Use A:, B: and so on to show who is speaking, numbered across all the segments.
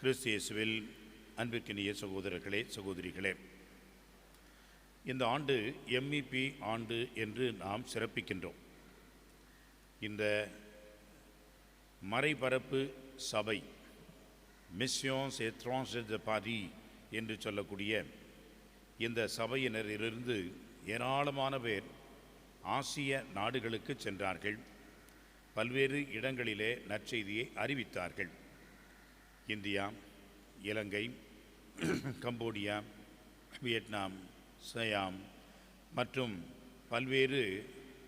A: கிறிஸ்து இயேசுவில் அன்பிற்கினிய சகோதரர்களே, சகோதரிகளே, இந்த ஆண்டு MEP ஆண்டு என்று நாம் சிறப்பிக்கின்றோம். இந்த மறைபரப்பு சபை மிஷன்ஸ் ஏட்ராஞ்சர்ஸ் de Paris என்று சொல்லக்கூடிய இந்த சபையினரிலிருந்து ஏராளமான பேர் ஆசிய நாடுகளுக்கு சென்றார்கள். பல்வேறு இடங்களிலே நற்செய்தியை அறிவித்தார்கள். இந்தியா, இலங்கை, கம்போடியா, வியட்நாம், சயாம் மற்றும் பல்வேறு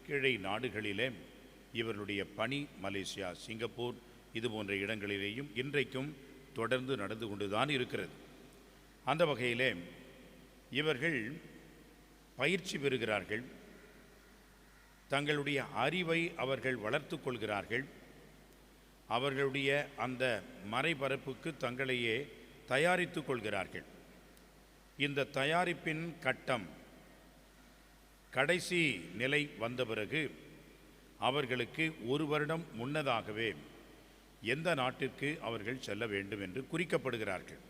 A: கிழை நாடுகளிலே இவர்களுடைய பணி மலேசியா, சிங்கப்பூர் இது போன்ற இடங்களிலேயும் இன்றைக்கும் தொடர்ந்து நடந்து கொண்டுதான் இருக்கிறது. அந்த வகையிலே இவர்கள் பயிற்சி பெறுகிறார்கள். தங்களுடைய அறிவை அவர்கள் வளர்த்து கொள்கிறார்கள். அவர்களுடைய அந்த மறைபரப்புக்கு தங்களையே தயாரித்து கொள்கிறார்கள். இந்த தயாரிப்பின் கட்டம் கடைசி நிலை வந்த பிறகு அவர்களுக்கு ஒரு வருடம் முன்னதாகவே எந்த நாட்டிற்கு அவர்கள் செல்ல வேண்டும் என்று குறிக்கப்படுகிறார்கள்.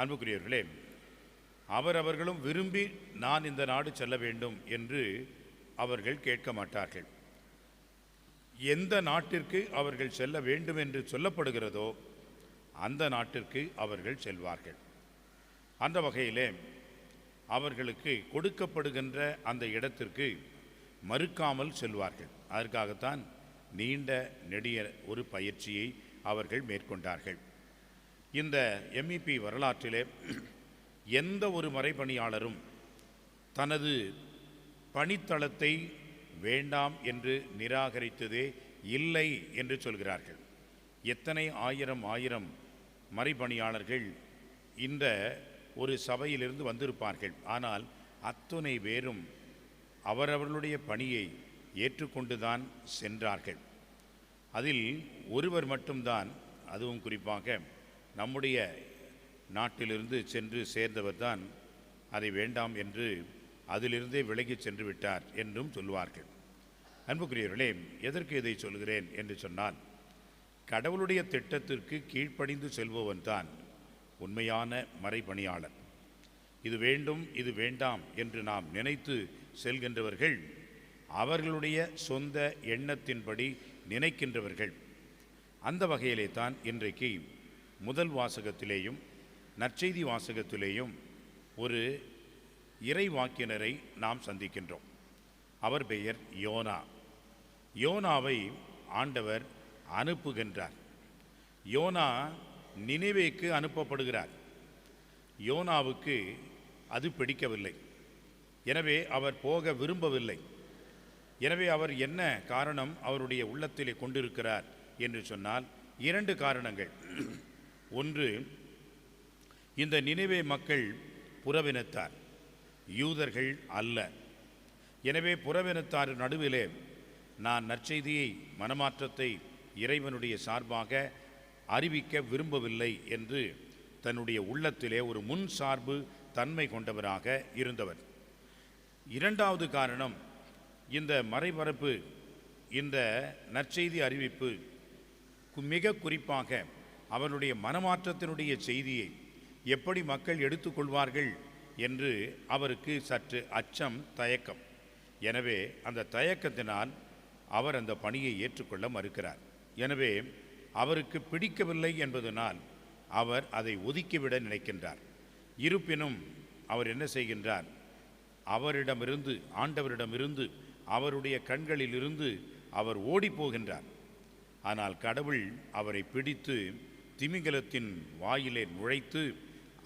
A: அன்புக்குரியவர்களே, அவர்களும் விரும்பி நான் இந்த நாடு செல்ல வேண்டும் என்று அவர்கள் கேட்க மாட்டார்கள். எந்த நாட்டிற்கு அவர்கள் செல்ல வேண்டும் என்று சொல்லப்படுகிறதோ அந்த நாட்டிற்கு அவர்கள் செல்வார்கள். அந்த வகையிலே அவர்களுக்கு கொடுக்கப்படுகின்ற அந்த இடத்திற்கு மறுக்காமல் செல்வார்கள். அதற்காகத்தான் நீண்ட நெடிய ஒரு பயிற்சியை அவர்கள் மேற்கொண்டார்கள். இந்த MEP வரலாற்றிலே எந்த ஒரு மறைபணியாளரும் தனது பணித்தளத்தை வேண்டாம் என்று நிராகரித்ததே இல்லை என்று சொல்கிறார்கள். எத்தனை ஆயிரம் மறைபணியாளர்கள் இந்த ஒரு சபையிலிருந்து வந்திருப்பார்கள். ஆனால் அத்துணை பேரும் அவரவர்களுடைய பணியை ஏற்றுக்கொண்டுதான் சென்றார்கள். அதில் ஒருவர் மட்டும்தான், அதுவும் குறிப்பாக நம்முடைய நாட்டிலிருந்து சென்று சேர்ந்தவர் தான் அதை வேண்டாம் என்று அதிலிருந்தே விலகி சென்று விட்டார் என்றும் சொல்வார்கள். அன்புக்குரியவர்களே, எதற்கு இதை சொல்கிறேன் என்று சொன்னால், கடவுளுடைய திட்டத்திற்கு கீழ்ப்படிந்து செல்பவன் தான் உண்மையான மறைபணியாளர். இது வேண்டும், இது வேண்டாம் என்று நாம் நினைத்து செல்கின்றவர்கள் அவர்களுடைய சொந்த எண்ணத்தின்படி நினைக்கின்றவர்கள். அந்த வகையிலே தான் இன்றைக்கு முதல் வாசகத்திலேயும் நற்செய்தி வாசகத்திலேயும் ஒரு இறை வாக்கினரை நாம் சந்திக்கின்றோம். அவர் பெயர் யோனா. யோனாவை ஆண்டவர் அனுப்புகின்றார். யோனா நினிவேக்கு அனுப்பப்படுகிறார். யோனாவுக்கு அது பிடிக்கவில்லை. எனவே அவர் போக விரும்பவில்லை. எனவே அவர் என்ன காரணம் அவருடைய உள்ளத்திலே கொண்டிருக்கிறார் என்று சொன்னால், 2 காரணங்கள். ஒன்று, இந்த நினிவே மக்கள் புறவினத்தார், யூதர்கள் அல்ல. எனவே புறவினத்தார் நடுவிலே நான் நற்செய்தியை, மனமாற்றத்தை இறைவனுடைய சார்பாக அறிவிக்க விரும்பவில்லை என்று தன்னுடைய உள்ளத்திலே ஒரு முன் சார்பு தன்மை கொண்டவராக இருந்தவர். 2வது காரணம், இந்த மறைபரப்பு, இந்த நற்செய்தி அறிவிப்பு மிக குறிப்பாக அவனுடைய மனமாற்றத்தினுடைய செய்தியை எப்படி மக்கள் எடுத்துக்கொள்வார்கள் என்று அவருக்கு சற்று அச்சம், தயக்கம். எனவே அந்த தயக்கத்தினால் அவர் அந்த பணியை ஏற்றுக்கொள்ள மறுக்கிறார். எனவே அவருக்கு பிடிக்கவில்லை என்பதனால் அவர் அதை ஒதுக்கிவிட நினைக்கின்றார். இருப்பினும் அவர் என்ன செய்கின்றார்? அவரிடமிருந்து, ஆண்டவரிடமிருந்து, அவருடைய கண்களிலிருந்து அவர் ஓடி போகின்றார். ஆனால் கடவுள் அவரை பிடித்து திமிங்கலத்தின் வாயிலே நுழைத்து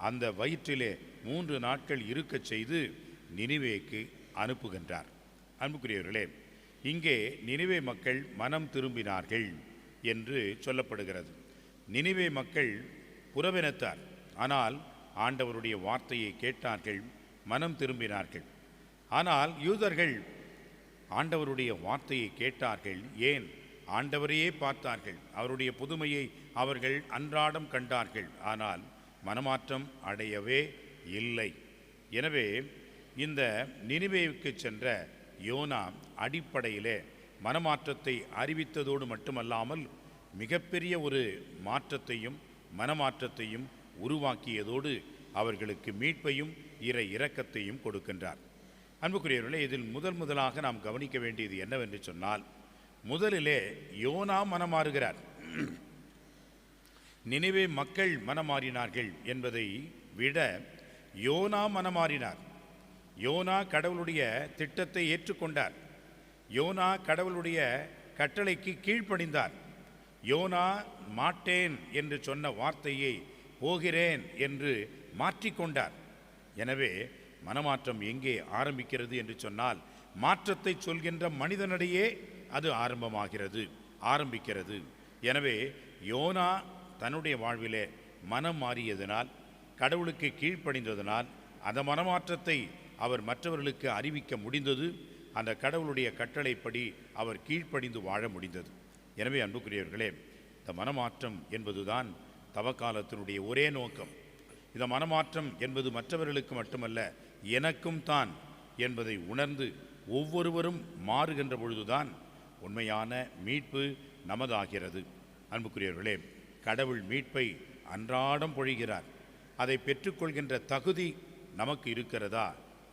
A: அந்த வயிற்றிலே 3 நாட்கள் இருக்கச் செய்து நினிவேக்கு அனுப்புகின்றார். அன்புக்குரியவர்களே, இங்கே நினிவே மக்கள் மனம் திரும்பினார்கள் என்று சொல்லப்படுகிறது. நினிவே மக்கள் புறவினத்தார், ஆனால் ஆண்டவருடைய வார்த்தையை கேட்டார்கள், மனம் திரும்பினார்கள். ஆனால் யூதர்கள் ஆண்டவருடைய வார்த்தையை கேட்டார்கள். ஏன்? ஆண்டவரையே பார்த்தார்கள். அவருடைய புதுமையை அவர்கள் அன்றாடம் கண்டார்கள். ஆனால் மனமாற்றம் அடையவே இல்லை. எனவே இந்த நினிவேவுக்கு சென்ற யோனா அடிப்படையிலே மனமாற்றத்தை அறிவித்ததோடு மட்டுமல்லாமல் மிகப்பெரிய ஒரு மாற்றத்தையும் மனமாற்றத்தையும் உருவாக்கியதோடு அவர்களுக்கு மீட்பையும் இறை இரக்கத்தையும் கொடுக்கின்றார். அன்புக்குரியவர்களே, இதில் முதலாக நாம் கவனிக்க வேண்டியது என்னவென்று சொன்னால், முதலிலே யோனா மனமாறுகிறார். நினிவே மக்கள் மனமாறினார்கள் என்பதை விட யோனா மனமாறினார். யோனா கடவுளுடைய திட்டத்தை ஏற்றுக்கொண்டார். யோனா கடவுளுடைய கட்டளைக்கு கீழ்ப்படிந்தார். யோனா மாட்டேன் என்று சொன்ன வார்த்தையை போகிறேன் என்று மாற்றிக்கொண்டார். எனவே மனமாற்றம் எங்கே ஆரம்பிக்கிறது என்று சொன்னால், மாற்றத்தை சொல்கின்ற மனிதனிடையே அது ஆரம்பிக்கிறது. எனவே யோனா தன்னுடைய வாழ்விலே மனம் மாறியதனால், கடவுளுக்கு கீழ்ப்படிந்ததனால், அந்த மனமாற்றத்தை அவர் மற்றவர்களுக்கு அறிவிக்க முடிந்தது. அந்த கடவுளுடைய கட்டளைப்படி அவர் கீழ்ப்படிந்து வாழ முடிந்தது. எனவே அன்புக்குரியவர்களே, இந்த மனமாற்றம் என்பதுதான் தவக்காலத்தினுடைய ஒரே நோக்கம். இந்த மனமாற்றம் என்பது மற்றவர்களுக்கு மட்டுமல்ல, எனக்கும் தான் என்பதை உணர்ந்து ஒவ்வொருவரும் மாறுகின்ற பொழுதுதான் உண்மையான மீட்பு நமதாகிறது. அன்புக்குரியவர்களே, கடவுள் மீட்பை அன்றாடம் பொழிகிறார். அதை பெற்றுக்கொள்கின்ற தகுதி நமக்கு இருக்கிறதா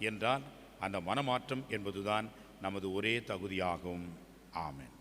A: என்றால், அந்த மனமாற்றம் என்பதுதான் நமது ஒரே தகுதியாகும். ஆமென்.